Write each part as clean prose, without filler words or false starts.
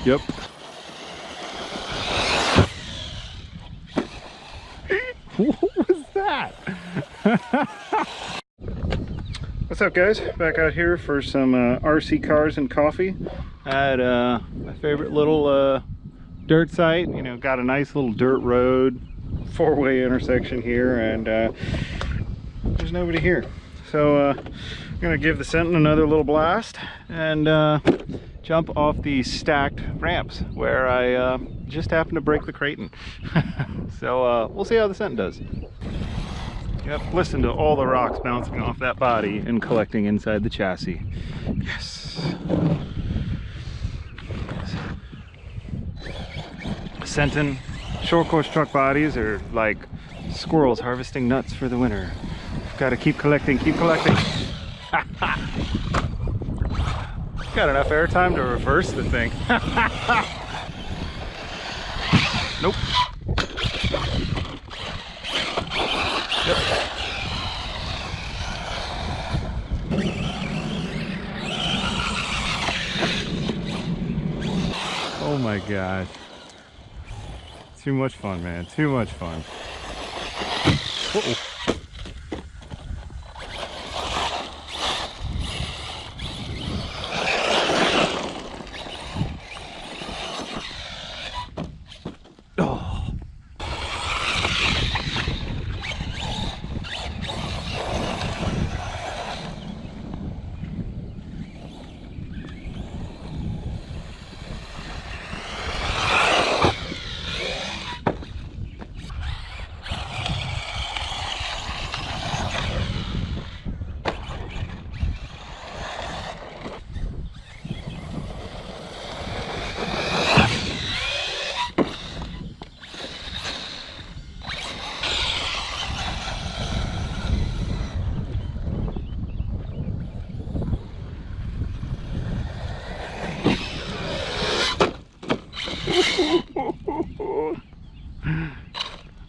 Yep. What was that? What's up, guys? Back out here for some RC cars and coffee at my favorite little dirt site. You know, got a nice little dirt road, four-way intersection here, and there's nobody here. So I'm gonna give the Senton another little blast and jump off these stacked ramps where I just happened to break the Creighton. So we'll see how the Senton does. Yep, listen to all the rocks bouncing off that body and collecting inside the chassis. Yes. Senton short course truck bodies are like squirrels harvesting nuts for the winter. Got to keep collecting, keep collecting. Got enough airtime to reverse the thing. Nope. Yep. Oh my gosh. Too much fun, man. Too much fun. Uh-oh.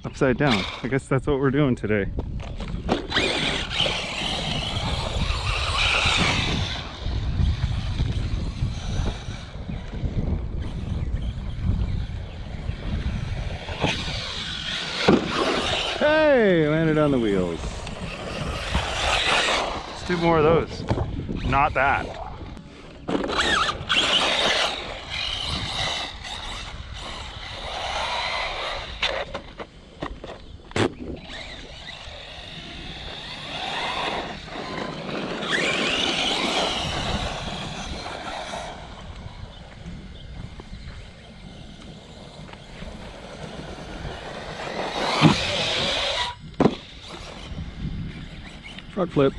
Upside down. I guess that's what we're doing today. Hey, landed on the wheels. Let's do more of those. Not that. Front flip.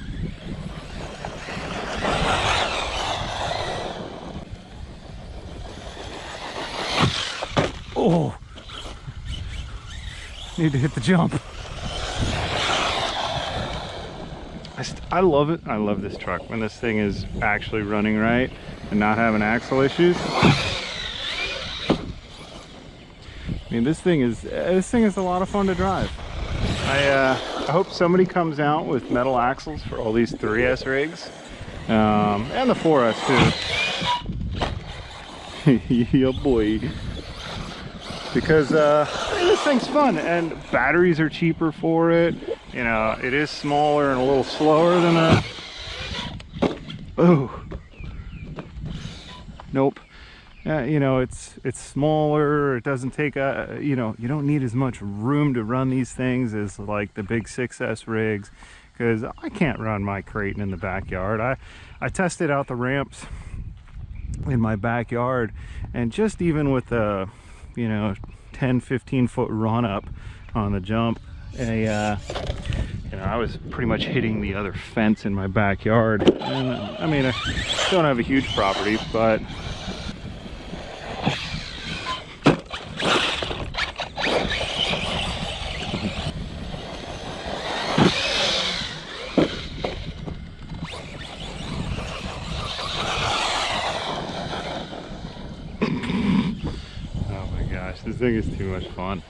Oh, need to hit the jump. I love it. I love this truck when this thing is actually running right and not having axle issues. I mean, this thing is a lot of fun to drive. I hope somebody comes out with metal axles for all these 3S rigs, and the 4S too. Yeah, boy. Because this thing's fun, and batteries are cheaper for it. You know, it is smaller and a little slower than a... Oh. Nope. You know, it's smaller. It doesn't take a, you know, you don't need as much room to run these things as like the big 6S rigs, because I can't run my Creighton in the backyard. I tested out the ramps in my backyard, and just even with the, you know, 10-15 foot run up on the jump, you know, I was pretty much hitting the other fence in my backyard. And, I mean, I don't have a huge property, but this thing is too much fun.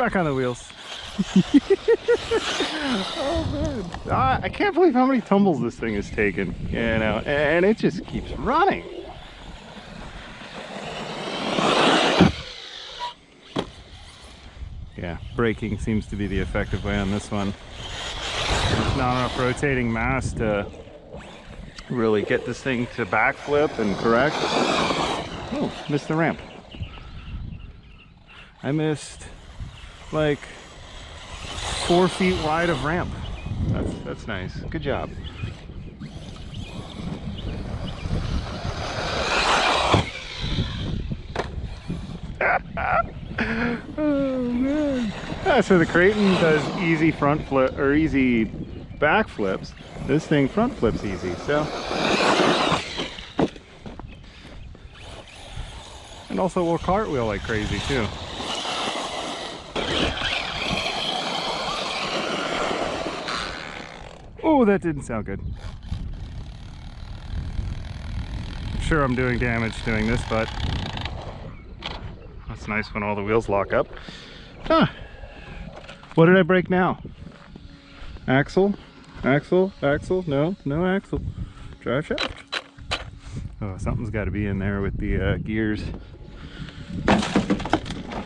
Back on the wheels. Oh man, I can't believe how many tumbles this thing has taken, you know, and it just keeps running. Yeah, braking seems to be the effective way on this one. There's not enough rotating mass to really get this thing to backflip and correct. Oh, missed the ramp. I missed like 4 feet wide of ramp. That's nice. Good job. Oh man. Yeah, so the Creighton does easy front flip or easy back flips. This thing front flips easy, so. And also will cartwheel like crazy too. Oh, that didn't sound good. I'm sure I'm doing damage doing this, but that's nice when all the wheels lock up. Huh. What did I break now? Axle? Axle? Axle? No, no axle. Drive shaft. Oh, something's got to be in there with the gears.